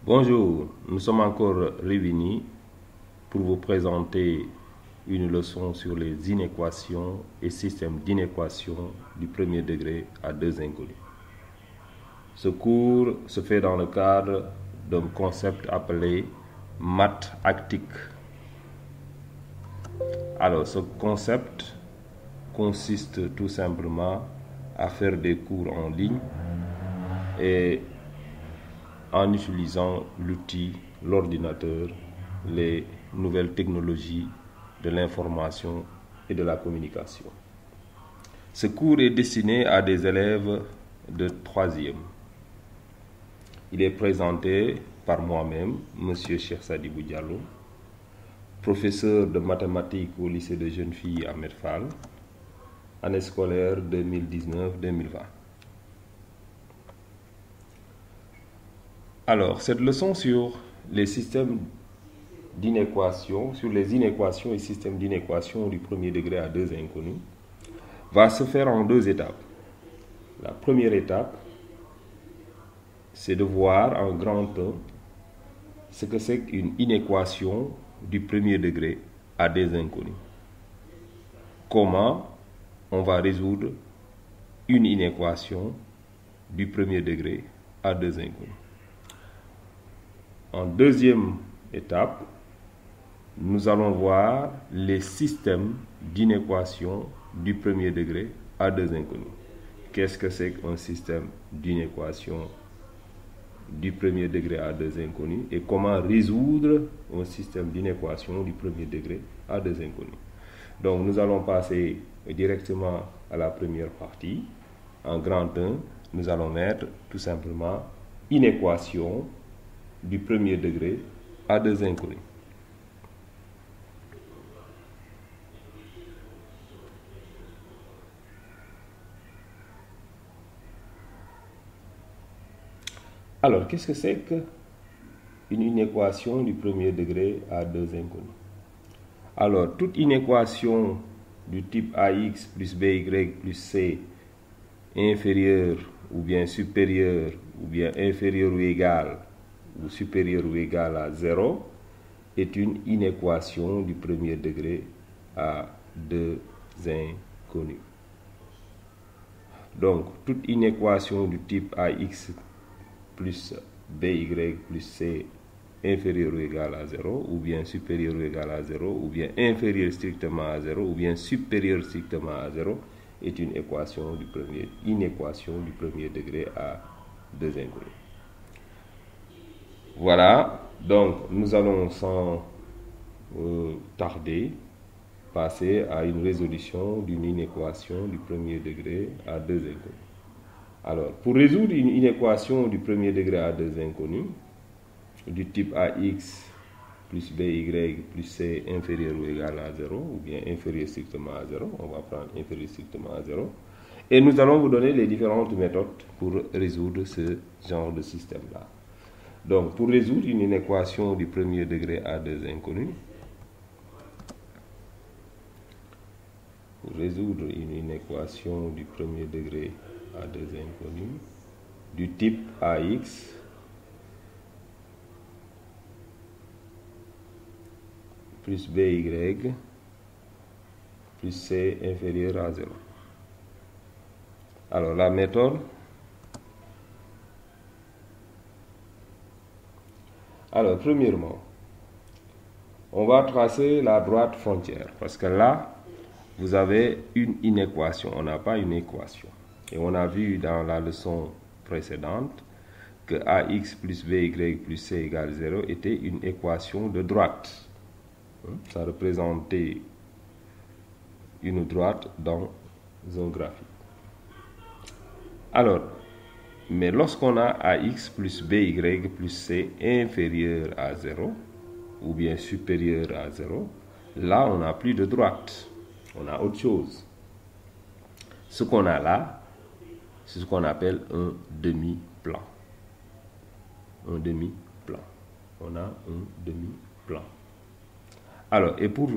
Bonjour, nous sommes encore réunis pour vous présenter une leçon sur les inéquations et systèmes d'inéquations du premier degré à deux inconnus. Ce cours se fait dans le cadre d'un concept appelé maths actique. Alors, ce concept consiste tout simplement à faire des cours en ligne et en utilisant l'outil, l'ordinateur, les nouvelles technologies de l'information et de la communication. Ce cours est destiné à des élèves de 3e. Il est présenté par moi-même, M. Cheikh Sadibou Diallo, professeur de mathématiques au lycée de jeunes filles Ahmed Fall, année scolaire 2019-2020. Alors, cette leçon sur les systèmes d'inéquations, sur les inéquations et systèmes d'inéquations du premier degré à deux inconnus, va se faire en deux étapes. La première étape, c'est de voir en grand 1 ce que c'est qu'une inéquation du premier degré à des inconnus. Comment on va résoudre une inéquation du premier degré à deux inconnus. En deuxième étape, nous allons voir les systèmes d'inéquation du premier degré à deux inconnus. Qu'est-ce que c'est qu'un système d'inéquation du premier degré à deux inconnus et comment résoudre un système d'inéquation du premier degré à deux inconnus. Donc nous allons passer directement à la première partie. En grand 1, nous allons mettre tout simplement inéquation du premier degré à deux inconnus. Alors, qu'est-ce que c'est qu'une inéquation du premier degré à deux inconnus? Alors, toute inéquation du type AX plus BY plus C inférieure ou bien supérieure ou bien inférieure ou égale ou supérieur ou égal à 0 est une inéquation du premier degré à deux inconnus. Donc, toute inéquation du type AX plus BY plus C inférieur ou égal à 0, ou bien supérieur ou égal à 0, ou bien inférieur strictement à 0, ou bien supérieur strictement à 0, est une inéquation du premier degré à deux inconnus. Voilà, donc nous allons sans tarder passer à une résolution d'une inéquation du premier degré à deux inconnus. Alors, pour résoudre une inéquation du premier degré à deux inconnus, du type AX plus BY plus C inférieur ou égal à 0, ou bien inférieur strictement à 0, on va prendre inférieur strictement à 0, et nous allons vous donner les différentes méthodes pour résoudre ce genre de système-là. Donc, pour résoudre une inéquation du premier degré à deux inconnus, du premier degré à deux inconnus, du type AX plus BY plus C inférieur à 0. Alors, la méthode. Alors, premièrement, on va tracer la droite frontière parce que là, vous avez une inéquation, on n'a pas une équation. Et on a vu dans la leçon précédente que AX plus BY plus C égale 0 était une équation de droite. Ça représentait une droite dans un graphique. Alors, mais lorsqu'on a AX plus BY plus C inférieur à 0, ou bien supérieur à 0, là, on n'a plus de droite. On a autre chose. Ce qu'on a là, c'est ce qu'on appelle un demi-plan. Un demi-plan. On a un demi-plan. Alors, et pour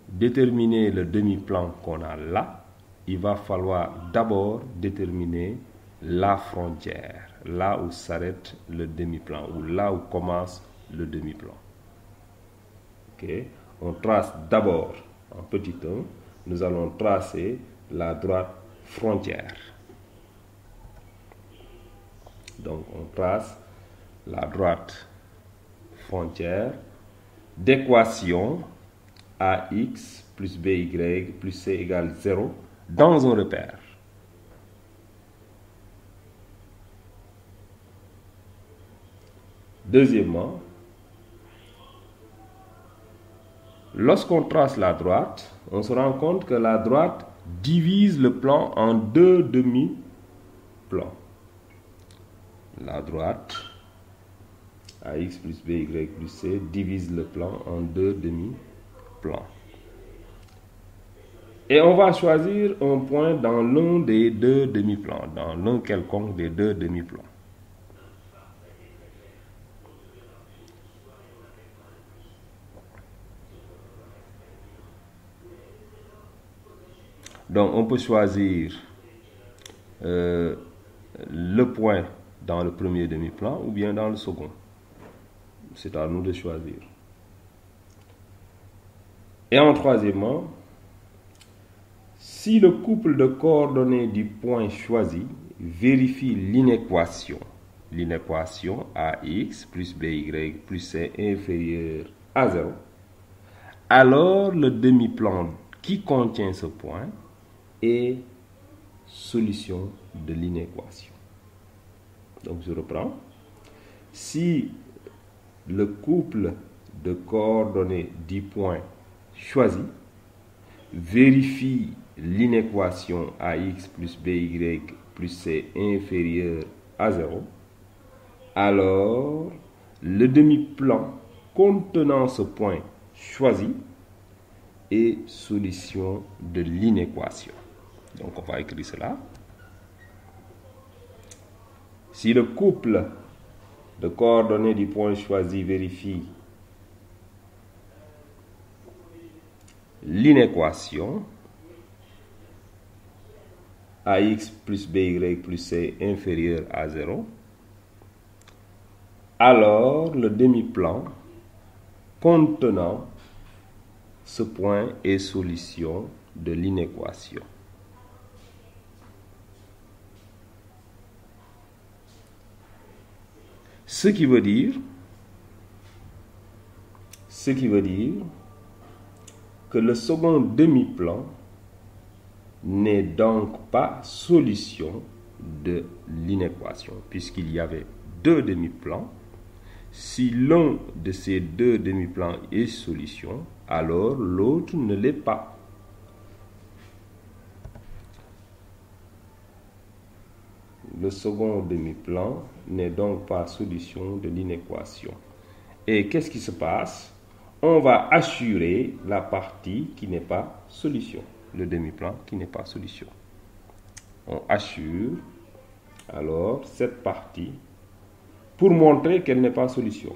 déterminer le demi-plan qu'on a là, il va falloir d'abord déterminer la frontière. là où s'arrête le demi-plan, ou là où commence le demi-plan. Ok? On trace d'abord, en petit 1, nous allons tracer la droite frontière. Donc, on trace la droite frontière d'équation AX plus BY plus C égale 0 dans un repère. Deuxièmement, lorsqu'on trace la droite, on se rend compte que la droite divise le plan en deux demi-plans. La droite AX plus BY plus C divise le plan en deux demi-plans. Et on va choisir un point dans l'un des deux demi-plans, dans l'un quelconque des deux demi-plans. Donc, on peut choisir le point dans le premier demi-plan ou bien dans le second. C'est à nous de choisir. Et en troisièmement, si le couple de coordonnées du point choisi vérifie l'inéquation AX plus BY plus C inférieur à 0, alors le demi-plan qui contient ce point est solution de l'inéquation. Donc je reprends. Si le couple de coordonnées du point choisi vérifie l'inéquation AX plus BY plus C inférieur à 0, alors le demi-plan contenant ce point choisi est solution de l'inéquation. Donc on va écrire cela. Si le couple de coordonnées du point choisi vérifie l'inéquation AX plus BY plus C inférieur à 0, alors le demi-plan contenant ce point est solution de l'inéquation. Ce qui veut dire que le second demi-plan n'est donc pas solution de l'inéquation, puisqu'il y avait deux demi-plans. Si l'un de ces deux demi-plans est solution, alors l'autre ne l'est pas. Le second demi-plan n'est donc pas solution de l'inéquation. Et qu'est-ce qui se passe? On va assurer la partie qui n'est pas solution, le demi-plan qui n'est pas solution. On assure alors cette partie pour montrer qu'elle n'est pas solution.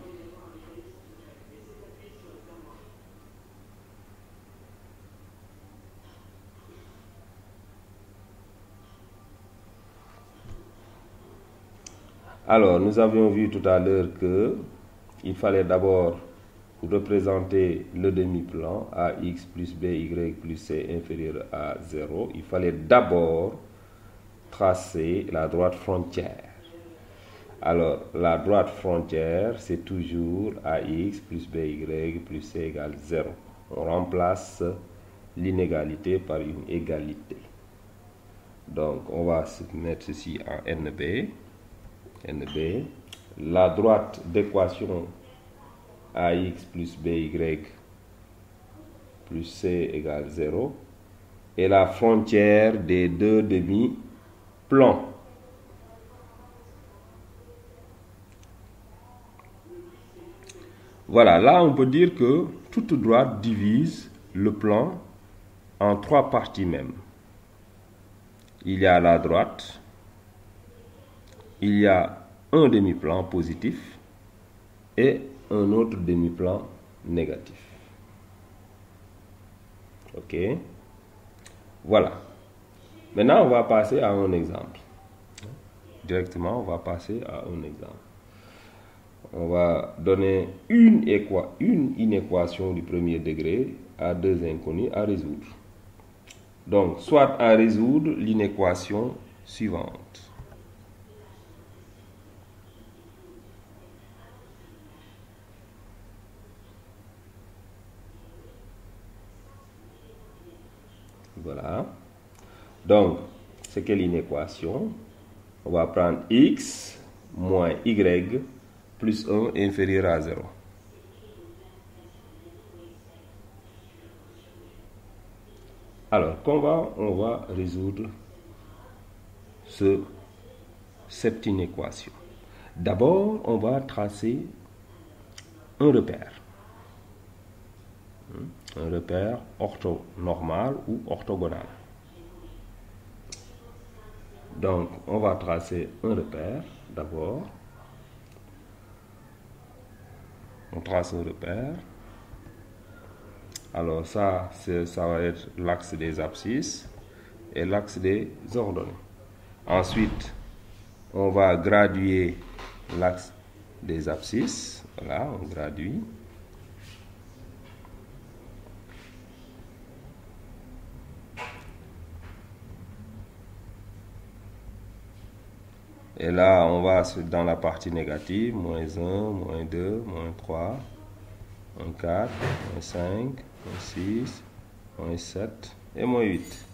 Alors, nous avions vu tout à l'heure qu'il fallait d'abord représenter le demi-plan AX plus BY plus C inférieur à 0. Il fallait d'abord tracer la droite frontière. Alors, la droite frontière, c'est toujours AX plus BY plus C égale 0. On remplace l'inégalité par une égalité. Donc, on va mettre ceci en NB. La droite d'équation AX plus BY plus C égale 0 et la frontière des deux demi-plans. Voilà, là on peut dire que toute droite divise le plan en trois parties même. Il y a la droite, il y a un demi-plan positif et un autre demi-plan négatif. Ok? Voilà. Maintenant, on va passer à un exemple. directement, on va passer à un exemple. On va donner une inéquation du premier degré à deux inconnus à résoudre. Donc, soit à résoudre l'inéquation suivante. Voilà. Donc, c'est quelle inéquation? On va prendre x moins y plus 1 inférieur à 0. Alors, on va résoudre cette inéquation. D'abord, on va tracer un repère. Un repère orthonormal ou orthogonal. Donc, on va tracer un repère d'abord. On trace un repère. Alors, ça va être l'axe des abscisses et l'axe des ordonnées. Ensuite, on va graduer l'axe des abscisses. Voilà, on gradue. Et là, on va dans la partie négative, moins 1, moins 2, moins 3, moins 4, moins 5, moins 6, moins 7 et moins 8.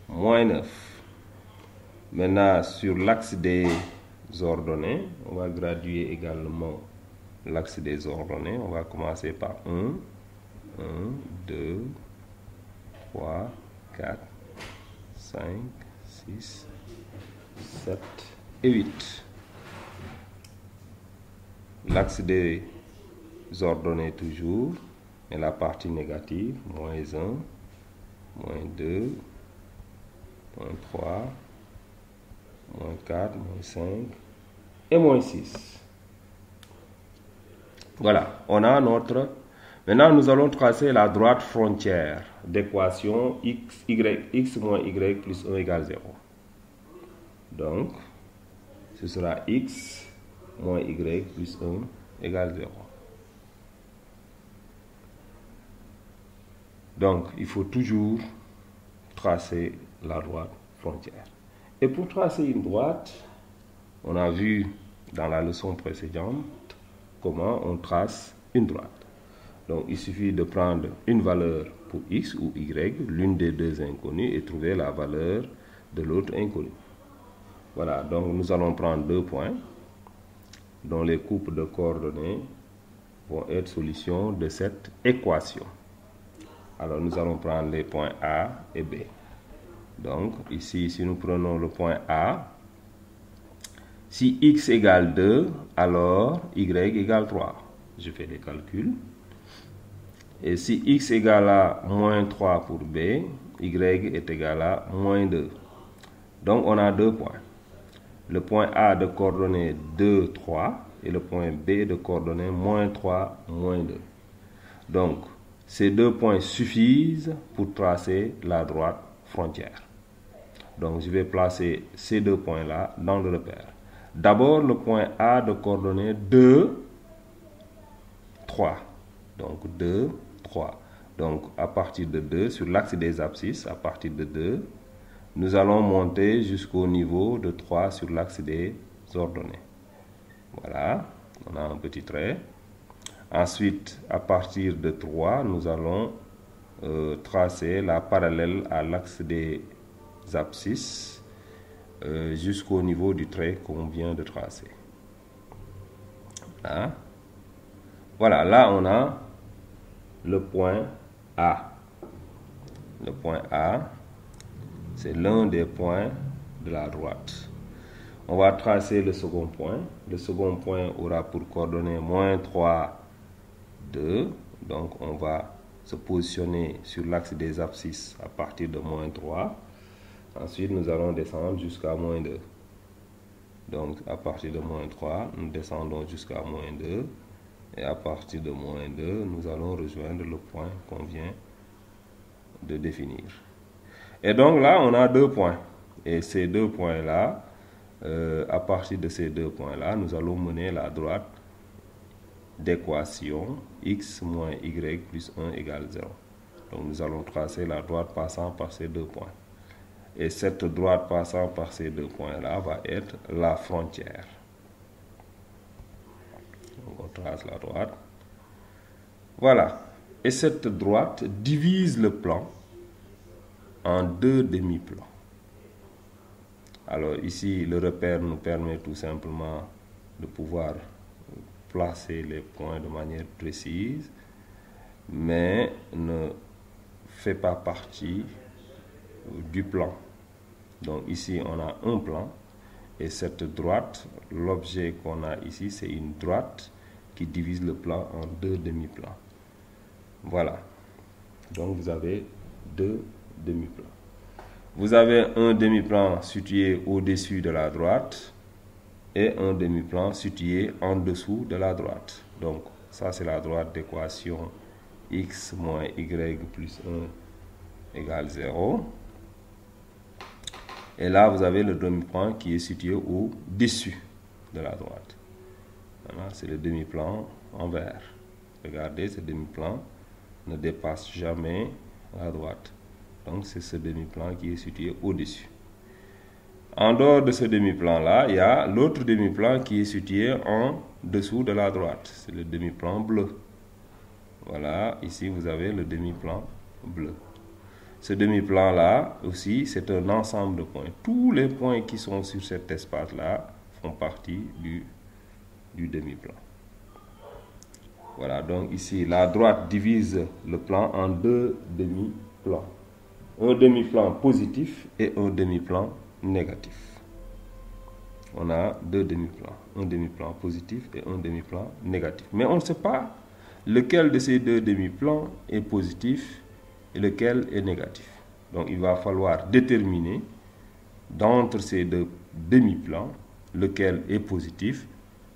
Moins 9. Maintenant, sur l'axe des ordonnées, on va graduer également l'axe des ordonnées. On va commencer par 1, 2, 3, 4, 5, 6, 7 et 8. L'axe des ordonnées toujours, et la partie négative, moins 1, moins 2, moins 3, moins 4, moins 5 et moins 6. Voilà, on a notre... Maintenant, nous allons tracer la droite frontière d'équation x moins y plus 1 égale 0. Donc, ce sera x moins y plus 1 égale 0. Donc, il faut toujours tracer la droite frontière. Et pour tracer une droite, on a vu dans la leçon précédente comment on trace une droite. Donc, il suffit de prendre une valeur pour x ou y, l'une des deux inconnues, et trouver la valeur de l'autre inconnue. Voilà, donc nous allons prendre deux points dont les coupes de coordonnées vont être solution de cette équation. Alors, nous allons prendre les points A et B. Donc, ici, si nous prenons le point A, si x égale 2, alors y égale 3. Je fais les calculs. Et si x égale à moins 3 pour B, y est égal à moins 2. Donc, on a deux points. Le point A de coordonnées 2, 3 et le point B de coordonnées moins 3, moins 2. Donc, ces deux points suffisent pour tracer la droite frontière. Donc, je vais placer ces deux points-là dans le repère. D'abord, le point A de coordonnées 2, 3. Donc, 2, 3. Donc, à partir de 2, sur l'axe des abscisses, à partir de 2, nous allons monter jusqu'au niveau de 3 sur l'axe des ordonnées. Voilà, on a un petit trait. Ensuite, à partir de 3, nous allons tracer la parallèle à l'axe des abscisses jusqu'au niveau du trait qu'on vient de tracer. Voilà. Voilà, là on a le point A. Le point A, c'est l'un des points de la droite. On va tracer le second point. Le second point aura pour coordonnées moins 3, 2. Donc on va se positionner sur l'axe des abscisses à partir de moins 3. Ensuite, nous allons descendre jusqu'à moins 2. Donc à partir de moins 3, nous descendons jusqu'à moins 2. Et à partir de moins 2, nous allons rejoindre le point qu'on vient de définir. Et donc là, on a deux points. Et ces deux points-là à partir de ces deux points-là, nous allons mener la droite d'équation x moins y plus 1 égale 0. Donc nous allons tracer la droite passant par ces deux points. Et cette droite passant par ces deux points-là va être la frontière. Donc on trace la droite. Voilà. Et cette droite divise le plan en deux demi-plans. Alors ici, le repère nous permet tout simplement de pouvoir placer les points de manière précise, mais ne fait pas partie du plan. Donc ici, on a un plan, et cette droite, l'objet qu'on a ici, c'est une droite qui divise le plan en deux demi-plans. Voilà. Donc vous avez deux demi-plans. Vous avez un demi-plan situé au-dessus de la droite et un demi-plan situé en dessous de la droite. Donc ça, c'est la droite d'équation x moins y plus 1 égale 0. Et là, vous avez le demi-plan qui est situé au-dessus de la droite. Voilà, c'est le demi-plan en vert. Regardez, ce demi-plan ne dépasse jamais la droite. Donc, c'est ce demi-plan qui est situé au-dessus. En dehors de ce demi-plan-là, il y a l'autre demi-plan qui est situé en dessous de la droite. C'est le demi-plan bleu. Voilà, ici, vous avez le demi-plan bleu. Ce demi-plan-là aussi, c'est un ensemble de points. Tous les points qui sont sur cet espace-là font partie du demi-plan. Voilà, donc ici, la droite divise le plan en deux demi-plans. Un demi-plan positif et un demi-plan négatif. On a deux demi-plans. Un demi-plan positif et un demi-plan négatif. Mais on ne sait pas lequel de ces deux demi-plans est positif et lequel est négatif. Donc il va falloir déterminer d'entre ces deux demi-plans lequel est positif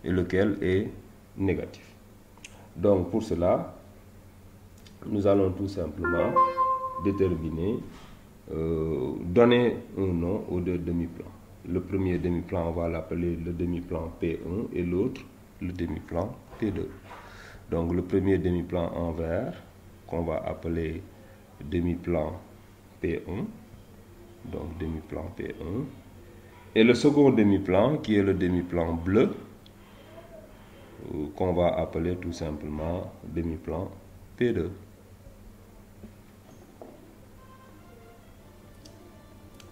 et lequel est négatif. Donc pour cela, nous allons tout simplement déterminer, donner un nom aux deux demi-plans. Le premier demi-plan, on va l'appeler le demi-plan P1 et l'autre le demi-plan P2. Donc le premier demi-plan en vert, qu'on va appeler demi-plan P1, donc demi-plan P1, et le second demi-plan qui est le demi-plan bleu, qu'on va appeler tout simplement demi-plan P2.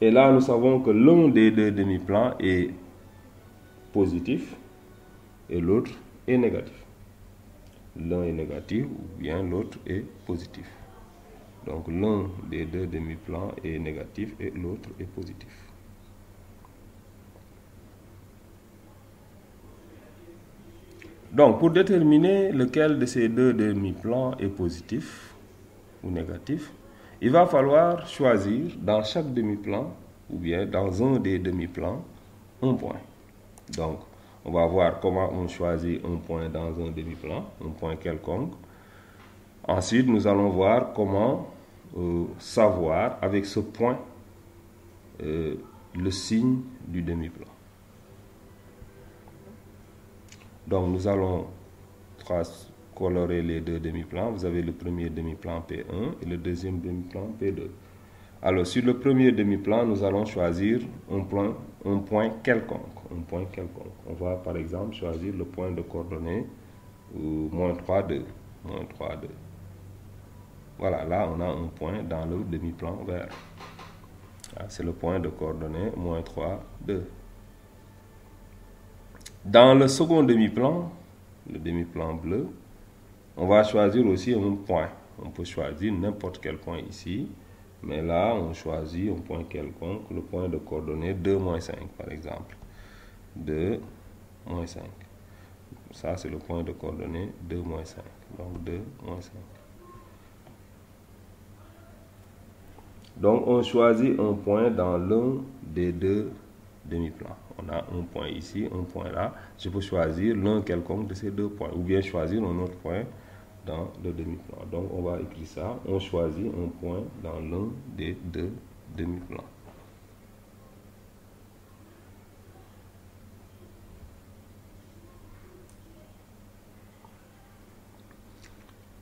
Et là, nous savons que l'un des deux demi-plans est positif et l'autre est négatif. L'un est négatif ou bien l'autre est positif. Donc l'un des deux demi-plans est négatif et l'autre est positif. Donc pour déterminer lequel de ces deux demi-plans est positif ou négatif, il va falloir choisir dans chaque demi-plan ou bien dans un des demi-plans un point. Donc on va voir comment on choisit un point dans un demi-plan, un point quelconque. Ensuite, nous allons voir comment savoir avec ce point le signe du demi-plan. Donc nous allons colorer les deux demi-plans. Vous avez le premier demi-plan P1 et le deuxième demi-plan P2. Alors sur le premier demi-plan, nous allons choisir un point quelconque. On va par exemple choisir le point de coordonnées moins 3, 2. Moins 3, 2. Voilà, là on a un point dans le demi-plan vert. C'est le point de coordonnées moins 3, 2. Dans le second demi-plan, le demi-plan bleu, on va choisir aussi un point. On peut choisir n'importe quel point ici, mais là on choisit un point quelconque, le point de coordonnées 2, 5 par exemple. 2, 5. Ça c'est le point de coordonnées 2, 5. Donc 2, 5. Donc on choisit un point dans l'un des deux demi-plans. On a un point ici, un point là. Je peux choisir l'un quelconque de ces deux points ou bien choisir un autre point dans le demi-plan. Donc on va écrire ça. On choisit un point dans l'un des deux demi-plans.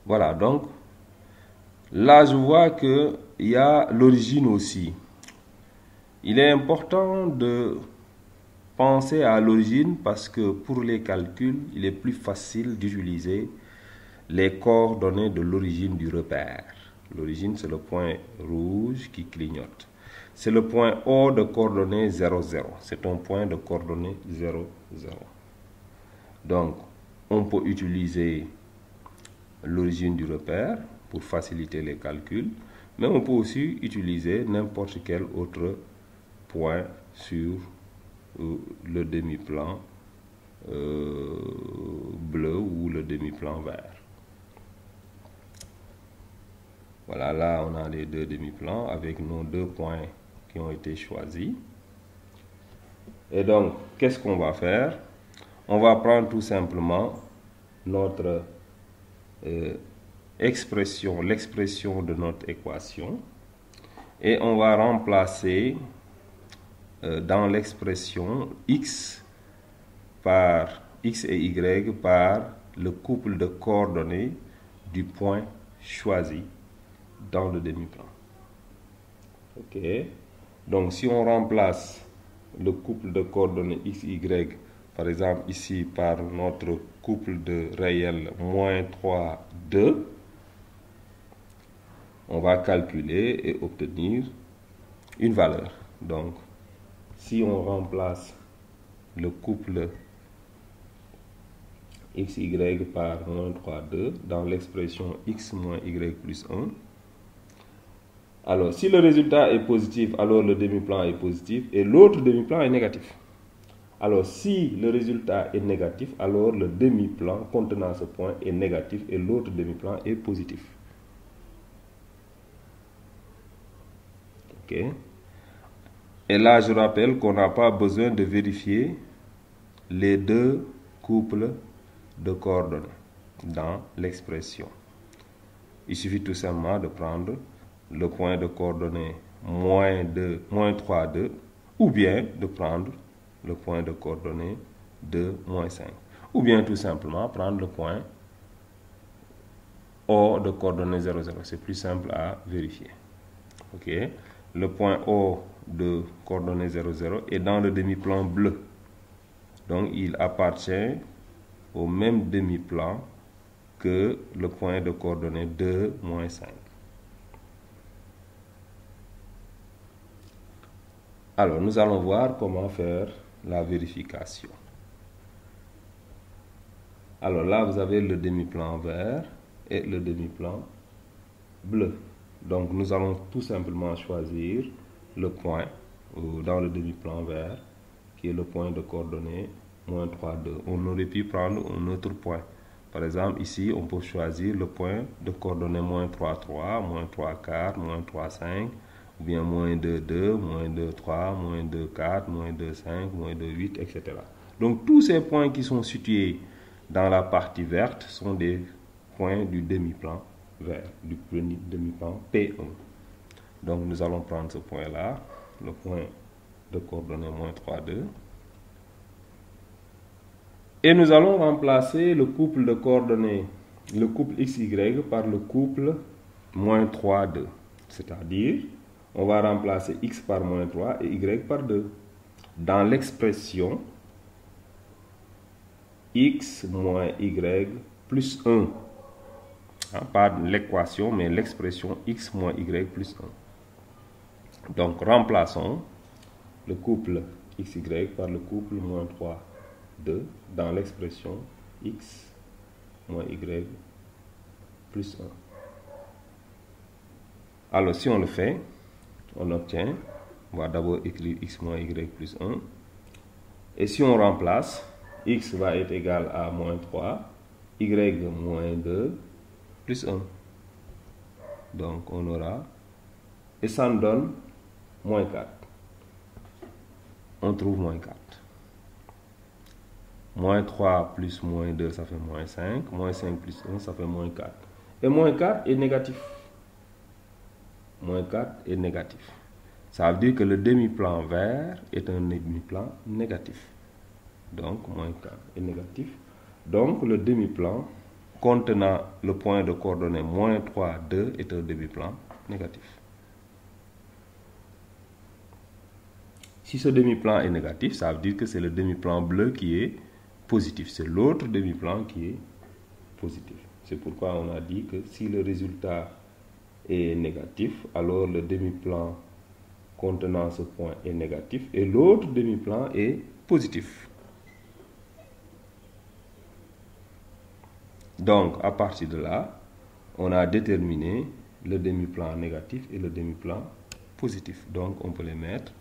Voilà, donc là je vois qu'il y a l'origine aussi. Il est important de penser à l'origine parce que pour les calculs, il est plus facile d'utiliser les coordonnées de l'origine du repère. L'origine, c'est le point rouge qui clignote. C'est le point O de coordonnées 0, 0. C'est un point de coordonnées 0, 0. Donc, on peut utiliser l'origine du repère pour faciliter les calculs, mais on peut aussi utiliser n'importe quel autre point sur le demi-plan bleu ou le demi-plan vert. Voilà, là on a les deux demi-plans avec nos deux points qui ont été choisis. Et donc, qu'est-ce qu'on va faire? On va prendre tout simplement notre l'expression de notre équation et on va remplacer dans l'expression x par x et y par le couple de coordonnées du point choisi dans le demi-plan. Ok, donc si on remplace le couple de coordonnées x, y, par exemple ici par notre couple de réels moins 3, 2, on va calculer et obtenir une valeur. Donc, si on remplace le couple x, y par moins 3, 2 dans l'expression x moins y plus 1, alors si le résultat est positif, alors le demi-plan est positif et l'autre demi-plan est négatif. Alors si le résultat est négatif, alors le demi-plan contenant ce point est négatif et l'autre demi-plan est positif. Ok. Et là, je rappelle qu'on n'a pas besoin de vérifier les deux couples de coordonnées dans l'expression. Il suffit tout simplement de prendre le point de coordonnées moins 3, 2, ou bien de prendre le point de coordonnées 2, moins 5. Ou bien tout simplement prendre le point O de coordonnées 0, 0. C'est plus simple à vérifier. Ok. Le point O de coordonnées 0, 0 est dans le demi-plan bleu. Donc, il appartient au même demi-plan que le point de coordonnées 2, moins 5. Alors, nous allons voir comment faire la vérification. Alors là, vous avez le demi-plan vert et le demi-plan bleu. Donc, nous allons tout simplement choisir le point dans le demi-plan vert, qui est le point de coordonnées moins 3, 2. On aurait pu prendre un autre point. Par exemple, ici, on peut choisir le point de coordonnées moins 3, 3, moins 3, 4, moins 3, 5, ou bien moins 2, 2, moins 2, 3, moins 2, 4, moins 2, 5, moins 2, 8, etc. Donc, tous ces points qui sont situés dans la partie verte sont des points du demi-plan vert, du demi-plan P1. Donc, nous allons prendre ce point-là, le point de coordonnées moins 3, 2. Et nous allons remplacer le couple de coordonnées, le couple XY par le couple moins 3, 2. C'est-à-dire, on va remplacer X par moins 3 et Y par 2. Dans l'expression X moins Y plus 1. Pas l'équation, mais l'expression X moins Y plus 1. Donc, remplaçons le couple XY par le couple moins 3, 2 dans l'expression X moins Y plus 1. Alors, si on le fait, on obtient, on va d'abord écrire X moins Y plus 1. Et si on remplace, X va être égal à moins 3, Y moins 2 plus 1. Donc, on aura, et ça nous donne moins 4. On trouve moins 4. Moins 3 plus moins 2, ça fait moins 5. Moins 5 plus 1, ça fait moins 4. Et moins 4 est négatif. Moins 4 est négatif. Ça veut dire que le demi-plan vert est un demi-plan négatif. Donc, moins 4 est négatif. Donc, le demi-plan contenant le point de coordonnées moins 3, 2 est un demi-plan négatif. Si ce demi-plan est négatif, ça veut dire que c'est le demi-plan bleu qui est positif. C'est l'autre demi-plan qui est positif. C'est pourquoi on a dit que si le résultat est négatif, alors le demi-plan contenant ce point est négatif et l'autre demi-plan est positif. Donc, à partir de là, on a déterminé le demi-plan négatif et le demi-plan positif. Donc, on peut les mettre.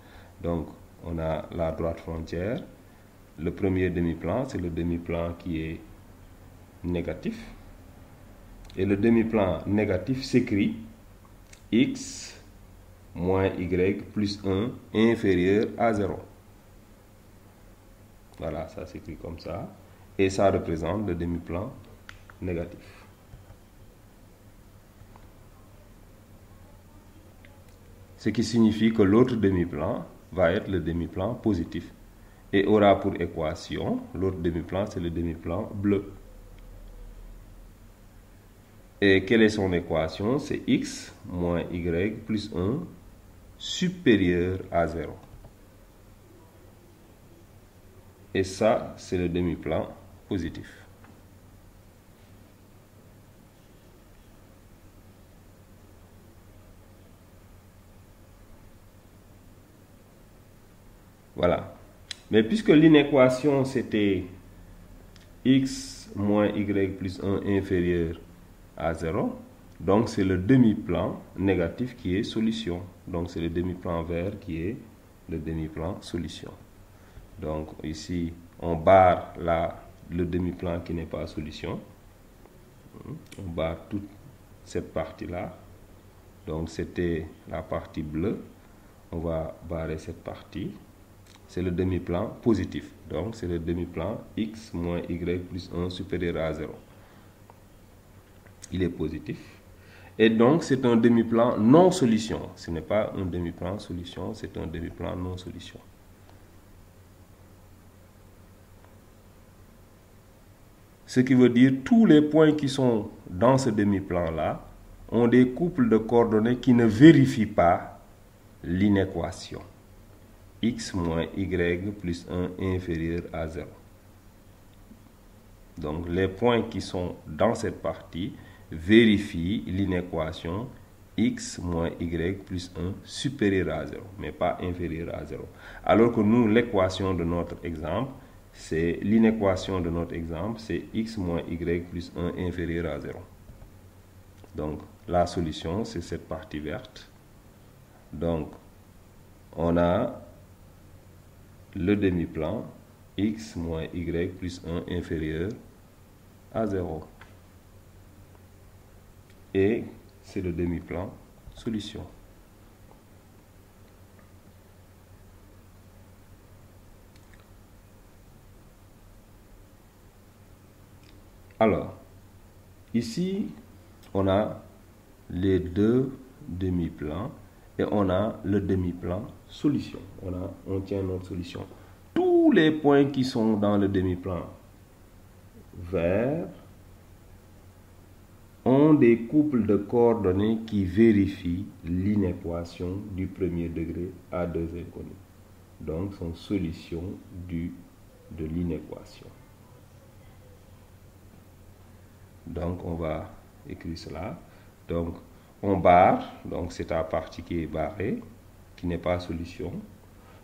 Donc, on a la droite frontière. Le premier demi-plan, c'est le demi-plan qui est négatif. Et le demi-plan négatif s'écrit x moins y plus 1 inférieur à 0. Voilà, ça s'écrit comme ça. Et ça représente le demi-plan négatif. Ce qui signifie que l'autre demi-plan va être le demi-plan positif. Et aura pour équation, l'autre demi-plan, c'est le demi-plan bleu. Et quelle est son équation? C'est x moins y plus 1 supérieur à 0. Et ça, c'est le demi-plan positif. Voilà. Mais puisque l'inéquation, c'était x moins y plus 1 inférieur à 0, donc c'est le demi-plan négatif qui est solution. Donc c'est le demi-plan vert qui est le demi-plan solution. Donc ici, on barre là le demi-plan qui n'est pas solution. On barre toute cette partie-là. Donc c'était la partie bleue. On va barrer cette partie. C'est le demi-plan positif. Donc c'est le demi-plan x moins y plus 1 supérieur à 0. Il est positif. Et donc c'est un demi-plan non solution. Ce n'est pas un demi-plan solution, c'est un demi-plan non solution. Ce qui veut dire tous les points qui sont dans ce demi-plan-là ont des couples de coordonnées qui ne vérifient pas l'inéquation. X moins y plus 1 inférieur à 0. Donc les points qui sont dans cette partie vérifient l'inéquation x moins y plus 1 supérieur à 0, mais pas inférieur à 0. Alors que nous, l'équation de notre exemple, c'est l'inéquation de notre exemple, c'est x moins y plus 1 inférieur à 0. Donc la solution, c'est cette partie verte. Donc on a le demi-plan x moins y plus 1 inférieur à 0. Et c'est le demi-plan solution. Alors, ici, on a les deux demi-plans et on a le demi-plan solution. On tient notre solution. Tous les points qui sont dans le demi-plan vert ont des couples de coordonnées qui vérifient l'inéquation du premier degré à deux inconnus. Donc, sont solutions de l'inéquation. Donc, on va écrire cela. Donc, on barre. Donc, c'est la partie qui est barrée, qui n'est pas solution.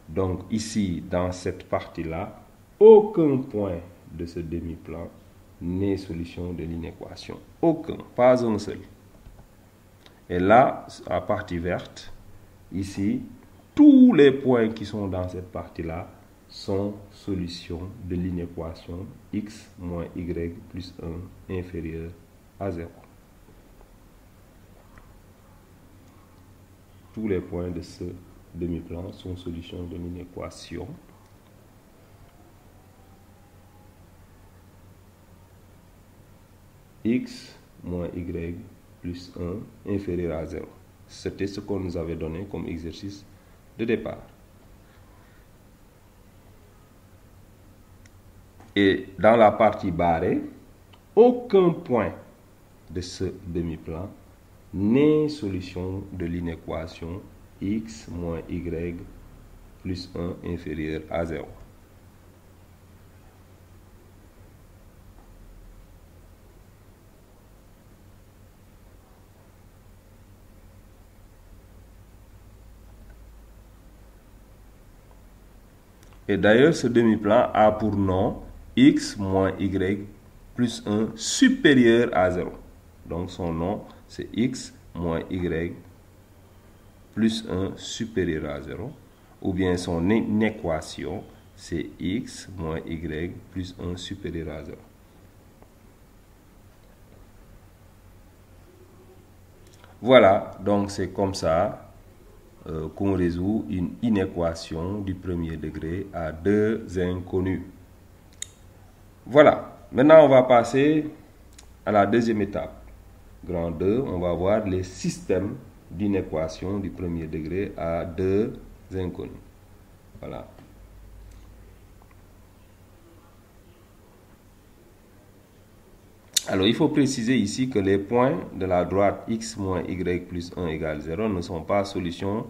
Donc, ici, dans cette partie-là, aucun point de ce demi-plan n'est solution de l'inéquation. Aucun, pas un seul. Et là, à partie verte, ici, tous les points qui sont dans cette partie-là sont solutions de l'inéquation x moins y plus 1 inférieur à 0. Tous les points de ce demi-plan sont solutions de l'inéquation x moins y plus 1 inférieur à 0. C'était ce qu'on nous avait donné comme exercice de départ. Et dans la partie barrée, aucun point de ce demi-plan n'est solution de l'inéquation x moins y plus 1 inférieur à 0. Et d'ailleurs, ce demi-plan a pour nom x moins y plus 1 supérieur à 0. Donc son nom, c'est x moins y plus 1 supérieur à 0. Ou bien son équation, c'est x moins y plus 1 supérieur à 0. Voilà, donc c'est comme ça qu'on résout une inéquation du premier degré à deux inconnus. Voilà, maintenant on va passer à la deuxième étape. Grand 2, on va voir les systèmes d'inéquation du premier degré à deux inconnus. Voilà. Alors, il faut préciser ici que les points de la droite x moins y plus 1 égale 0 ne sont pas solutions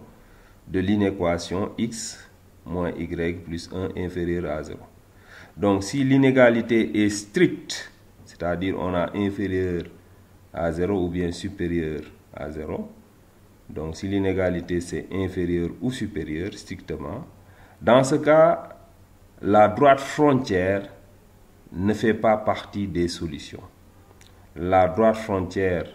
de l'inéquation x moins y plus 1 inférieur à 0. Donc, si l'inégalité est stricte, c'est-à-dire on a inférieur à 0 ou bien supérieur à 0, donc si l'inégalité c'est inférieur ou supérieur strictement, dans ce cas, la droite frontière ne fait pas partie des solutions. La droite frontière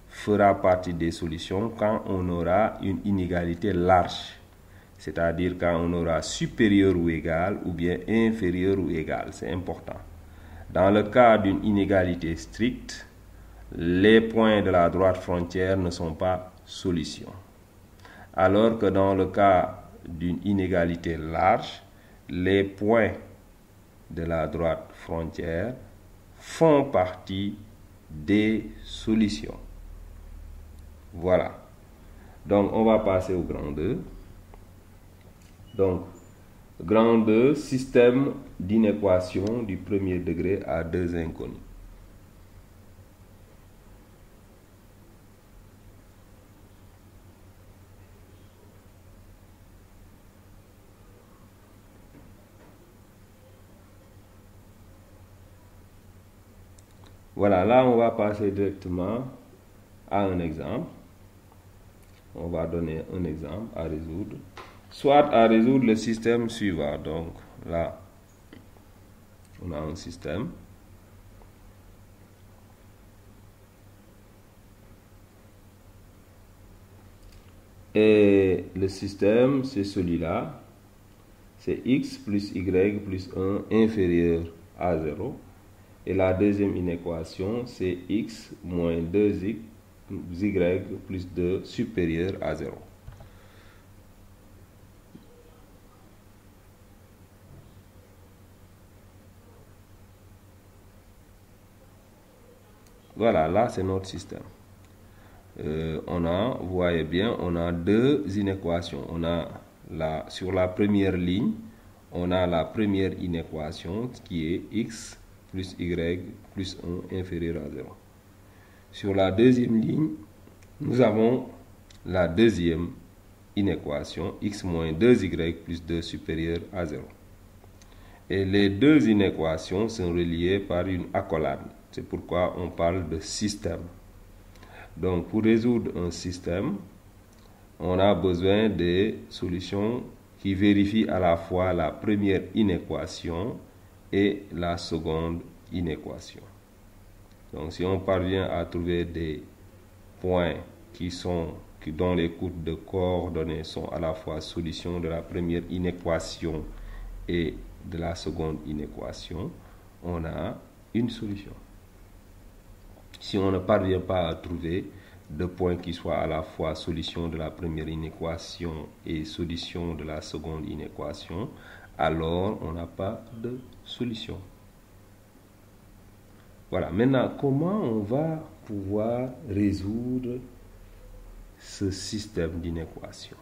fera partie des solutions quand on aura une inégalité large, c'est-à-dire quand on aura supérieur ou égal ou bien inférieur ou égal, c'est important. Dans le cas d'une inégalité stricte, les points de la droite frontière ne sont pas solutions. Alors que dans le cas d'une inégalité large, les points de la droite frontière font partie des solutions. Voilà. Donc, on va passer au grand 2. Donc, grand 2, système d'inéquation du premier degré à deux inconnus. Voilà, là, on va passer directement à un exemple. On va donner un exemple à résoudre. Soit à résoudre le système suivant. Donc, là, on a un système. Et le système, c'est celui-là. C'est x plus y plus 1 inférieur à 0. Et la deuxième inéquation, c'est x moins 2y plus 2 supérieur à 0. Voilà, là c'est notre système. Vous voyez bien, on a deux inéquations. On a sur la première ligne, on a la première inéquation qui est x plus y plus 1 inférieur à 0. Sur la deuxième ligne, nous avons la deuxième inéquation, x moins 2y plus 2 supérieur à 0. Et les deux inéquations sont reliées par une accolade. C'est pourquoi on parle de système. Donc, pour résoudre un système, on a besoin de solutions qui vérifient à la fois la première inéquation et la seconde inéquation. Donc, si on parvient à trouver des points dont les courtes de coordonnées sont à la fois solution de la première inéquation et de la seconde inéquation, on a une solution. Si on ne parvient pas à trouver de points qui soient à la fois solution de la première inéquation et solution de la seconde inéquation, alors on n'a pas de solution. Voilà, maintenant, comment on va pouvoir résoudre ce système d'inéquation?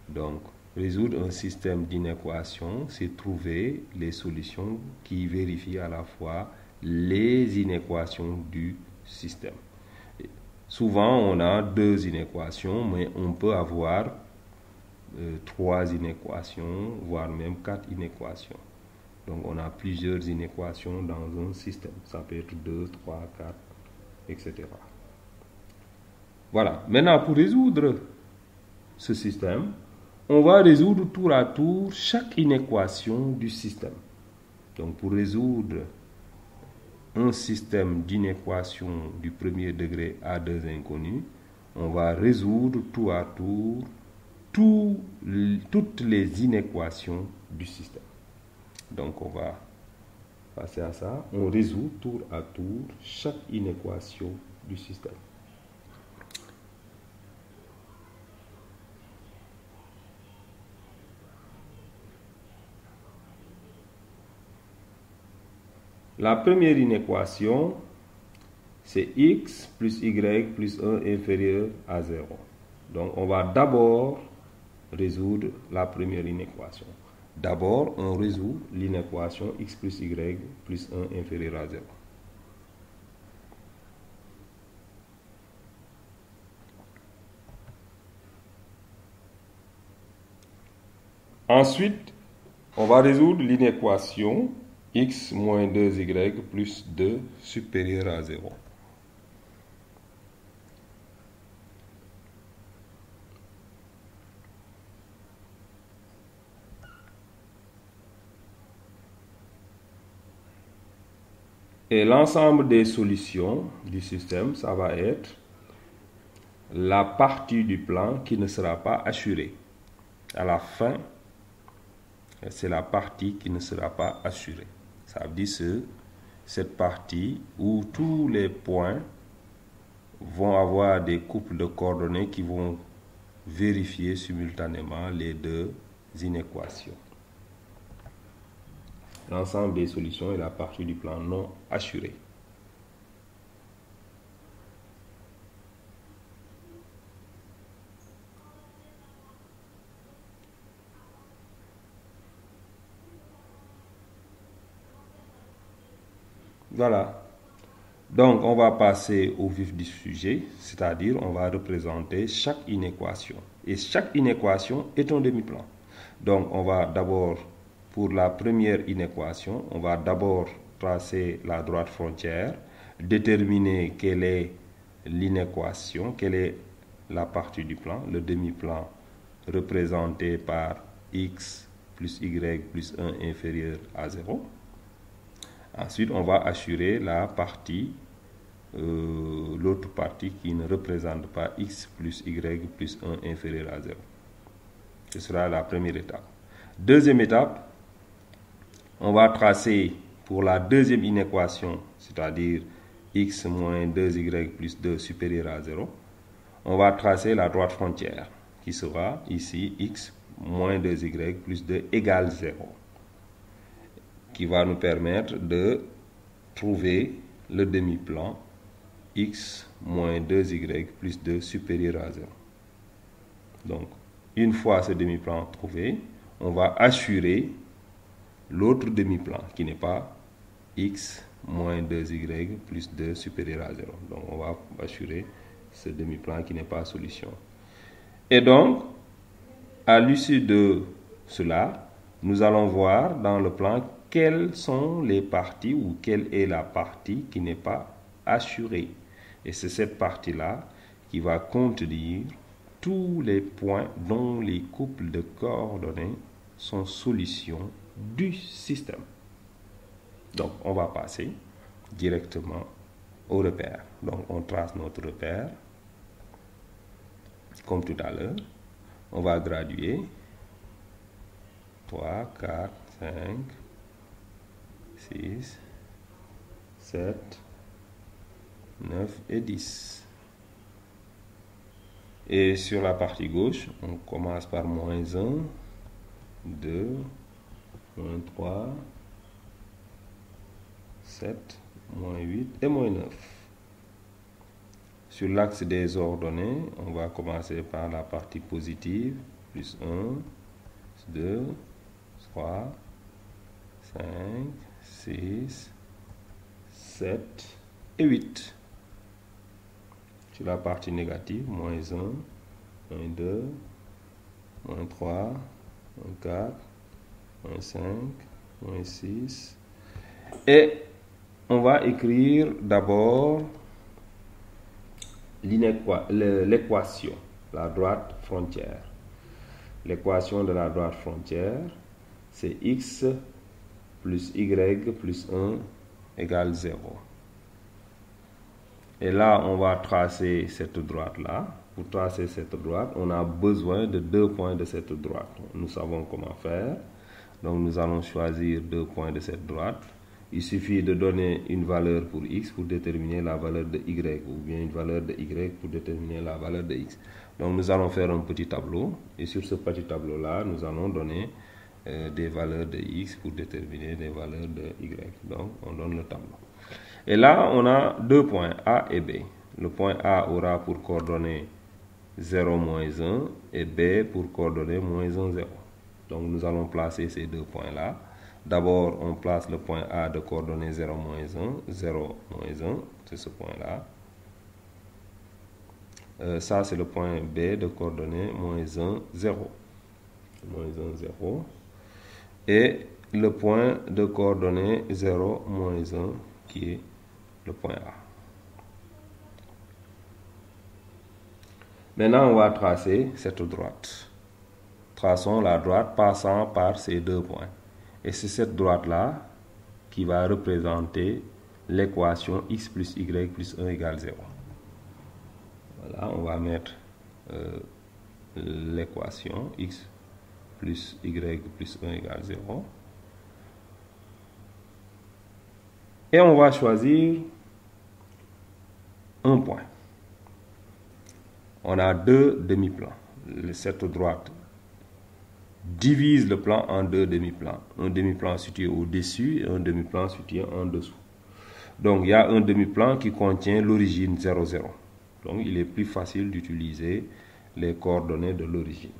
Donc, résoudre un système d'inéquation, c'est trouver les solutions qui vérifient à la fois les inéquations du système. Souvent, on a 2 inéquations, mais on peut avoir 3 inéquations, voire même 4 inéquations. Donc, on a plusieurs inéquations dans un système. Ça peut être 2, 3, 4, etc. Voilà. Maintenant, pour résoudre ce système, on va résoudre tour à tour chaque inéquation du système. Donc, pour résoudre un système d'inéquations du premier degré à 2 inconnus, on va résoudre tour à tour toutes les inéquations du système. Donc, on va passer à ça. On résout tour à tour chaque inéquation du système. La première inéquation, c'est x plus y plus 1 inférieur à 0. Donc, on va d'abord résoudre la première inéquation. D'abord, on résout l'inéquation x plus y plus 1 inférieur à 0. Ensuite, on va résoudre l'inéquation x moins 2y plus 2 supérieur à 0. Et l'ensemble des solutions du système, ça va être la partie du plan qui ne sera pas assurée. À la fin, c'est la partie qui ne sera pas assurée. Ça veut dire cette partie où tous les points vont avoir des couples de coordonnées qui vont vérifier simultanément les 2 inéquations. L'ensemble des solutions est la partie du plan non assurée. Voilà. Donc, on va passer au vif du sujet, c'est-à-dire on va représenter chaque inéquation. Et chaque inéquation est un demi-plan. Donc, on va d'abord, pour la première inéquation, on va d'abord tracer la droite frontière, déterminer quelle est l'inéquation, quelle est la partie du plan, le demi-plan représenté par x plus y plus 1 inférieur à 0. Ensuite, on va assurer la partie, l'autre partie qui ne représente pas x plus y plus 1 inférieur à 0. Ce sera la première étape. Deuxième étape, on va tracer pour la deuxième inéquation, c'est-à-dire x moins 2y plus 2 supérieur à 0, on va tracer la droite frontière qui sera ici x moins 2y plus 2 égale 0. Qui va nous permettre de trouver le demi-plan x moins 2y plus 2 supérieur à 0. Donc, une fois ce demi-plan trouvé, on va assurer l'autre demi-plan qui n'est pas x moins 2y plus 2 supérieur à 0. Donc, on va assurer ce demi-plan qui n'est pas solution. Et donc, à l'issue de cela, nous allons voir dans le plan quelles sont les parties ou quelle est la partie qui n'est pas assurée. Et c'est cette partie-là qui va contenir tous les points dont les couples de coordonnées sont solutions du système. Donc, on va passer directement au repère. Donc, on trace notre repère, comme tout à l'heure. On va graduer 3, 4, 5, 6, 7, 9 et 10. Et sur la partie gauche, on commence par moins 1, 2, moins 3, 7, moins 8 et moins 9. Sur l'axe des ordonnées, on va commencer par la partie positive, plus 1, 2, 3, 5, 6, 7 et 8. Sur la partie négative, moins 1, moins 2, moins 3, moins 4, moins 5, moins 6. Et on va écrire d'abord l'équation, la droite frontière. L'équation de la droite frontière, c'est x plus y plus 1 égale 0. Et là, on va tracer cette droite-là. Pour tracer cette droite, on a besoin de 2 points de cette droite. Nous savons comment faire. Donc, nous allons choisir 2 points de cette droite. Il suffit de donner une valeur pour x pour déterminer la valeur de y, ou bien une valeur de y pour déterminer la valeur de x. Donc, nous allons faire un petit tableau. Et sur ce petit tableau-là, nous allons donner des valeurs de x pour déterminer des valeurs de y. Donc, on donne le tableau. Et là, on a 2 points, A et B. Le point A aura pour coordonnées 0, moins 1, et B pour coordonnées moins 1, 0. Donc, nous allons placer ces 2 points-là. D'abord, on place le point A de coordonnées 0, moins 1, 0, moins 1, c'est ce point-là. Ça, c'est le point B de coordonnées moins 1, 0. Moins 1, 0. Et le point de coordonnées 0, moins 1, qui est le point A. Maintenant, on va tracer cette droite. Traçons la droite passant par ces 2 points. Et c'est cette droite-là qui va représenter l'équation x plus y plus 1 égale 0. Voilà, on va mettre l'équation x plus y plus 1 égale 0. Et on va choisir un point. On a 2 demi-plans. Cette droite divise le plan en 2 demi-plans. Un demi-plan situé au-dessus et un demi-plan situé en dessous. Donc, il y a un demi-plan qui contient l'origine 0, 0. Donc, il est plus facile d'utiliser les coordonnées de l'origine.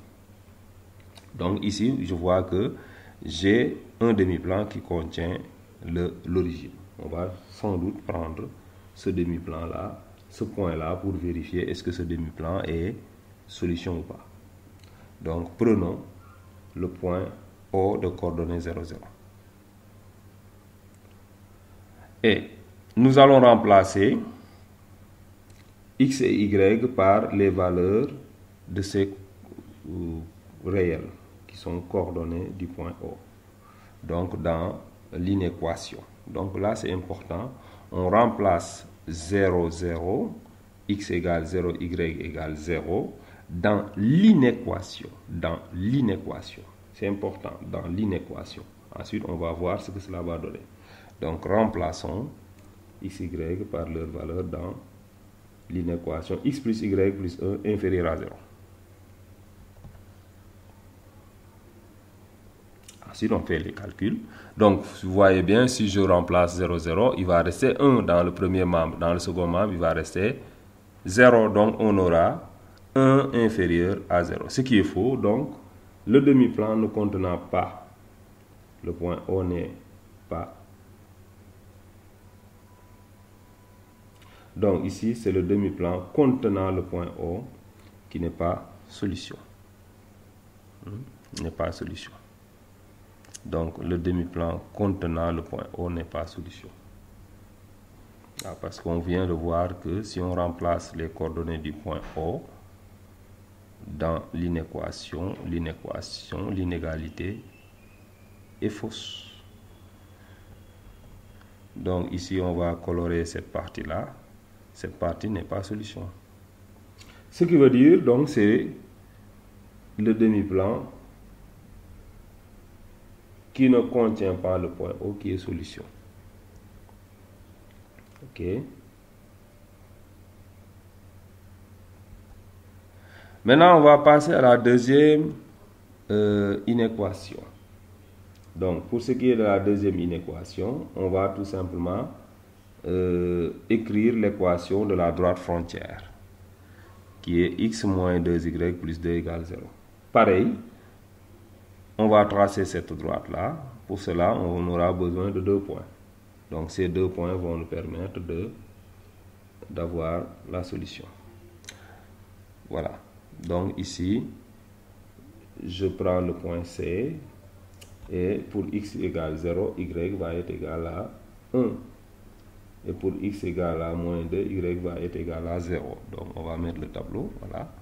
Donc, ici, je vois que j'ai un demi-plan qui contient l'origine. On va sans doute prendre ce demi-plan-là, ce point-là, pour vérifier est-ce que ce demi-plan est solution ou pas. Donc, prenons le point O de coordonnées 0, 0. Et nous allons remplacer x et y par les valeurs de ces réels qui sont coordonnées du point O. Donc, dans l'inéquation. Donc là, c'est important. On remplace 0, 0, x égale 0, y égale 0 dans l'inéquation. Dans l'inéquation. C'est important, dans l'inéquation. Ensuite, on va voir ce que cela va donner. Donc, remplaçons x, y par leur valeur dans l'inéquation x plus y plus 1 inférieur à 0. Ensuite, on fait les calculs. Donc, vous voyez bien, si je remplace 0, 0, il va rester 1 dans le premier membre. Dans le second membre, il va rester 0. Donc, on aura 1 inférieur à 0. Ce qui est faux. Donc, le demi-plan ne contenant pas le point O n'est pas. Donc, ici, c'est le demi-plan contenant le point O qui n'est pas solution. N'est pas solution. Donc, le demi-plan contenant le point O n'est pas solution. Parce qu'on vient de voir que si on remplace les coordonnées du point O dans l'inéquation, l'inégalité est fausse. Donc, ici, on va colorer cette partie-là. Cette partie n'est pas solution. Ce qui veut dire, donc, c'est le demi-plan qui ne contient pas le point O qui est solution. Ok. Maintenant, on va passer à la deuxième inéquation. Donc, pour ce qui est de la deuxième inéquation, on va tout simplement écrire l'équation de la droite frontière, qui est x moins 2y plus 2 égale 0. Pareil, on va tracer cette droite-là. Pour cela, on aura besoin de 2 points. Donc ces deux points vont nous permettre d'avoir la solution. Voilà. Donc ici, je prends le point C et pour x égale 0, y va être égal à 1. Et pour x égale à moins 2, y va être égal à 0. Donc on va mettre le tableau, voilà.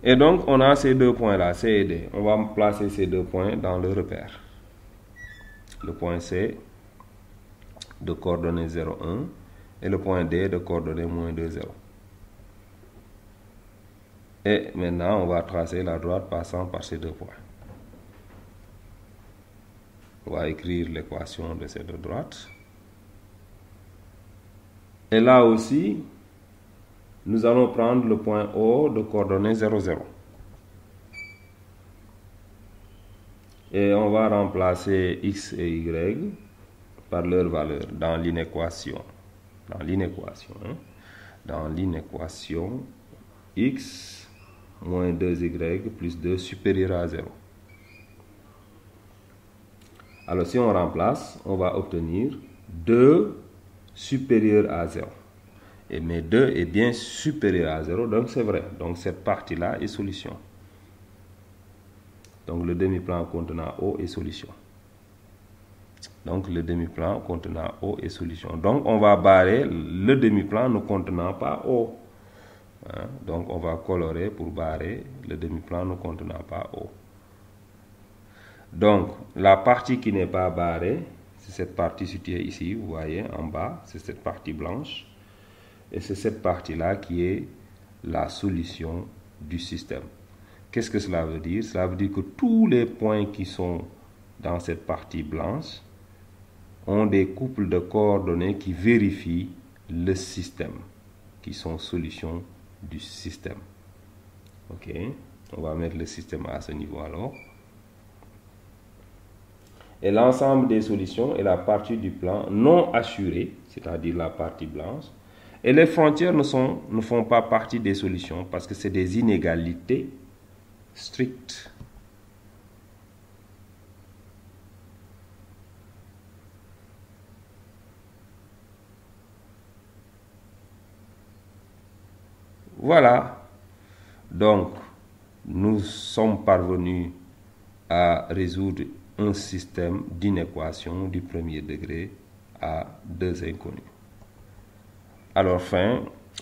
Et donc on a ces deux points-là, C et D. On va placer ces deux points dans le repère. Le point C de coordonnées 0, 1 et le point D de coordonnées moins 2, 0. Et maintenant, on va tracer la droite passant par ces deux points. On va écrire l'équation de cette droite. Et là aussi, nous allons prendre le point O de coordonnées 0, 0. Et on va remplacer x et y par leur valeur dans l'inéquation. Dans l'inéquation, x moins 2y plus 2 supérieur à 0. Alors si on remplace, on va obtenir 2 supérieur à 0. Mais 2 est bien supérieur à 0, donc c'est vrai. Donc cette partie-là est solution. Donc le demi-plan contenant O est solution. Donc le demi-plan contenant O est solution. Donc on va barrer le demi-plan ne contenant pas O. Donc on va colorer pour barrer le demi-plan ne contenant pas O. Donc la partie qui n'est pas barrée, c'est cette partie située ici, vous voyez en bas, c'est cette partie blanche. Et c'est cette partie-là qui est la solution du système. Qu'est-ce que cela veut dire? Cela veut dire que tous les points qui sont dans cette partie blanche ont des couples de coordonnées qui vérifient le système, qui sont solutions du système. Ok, on va mettre le système à ce niveau alors. Et l'ensemble des solutions est la partie du plan non assurée, c'est-à-dire la partie blanche. Et les frontières ne font pas partie des solutions parce que c'est des inégalités strictes. Voilà. Donc, nous sommes parvenus à résoudre un système d'inéquation du premier degré à deux inconnus. Alors,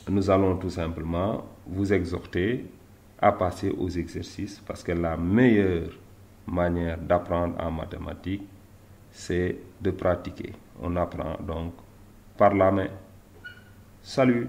nous allons tout simplement vous exhorter à passer aux exercices parce que la meilleure manière d'apprendre en mathématiques, c'est de pratiquer. On apprend donc par la main. Salut!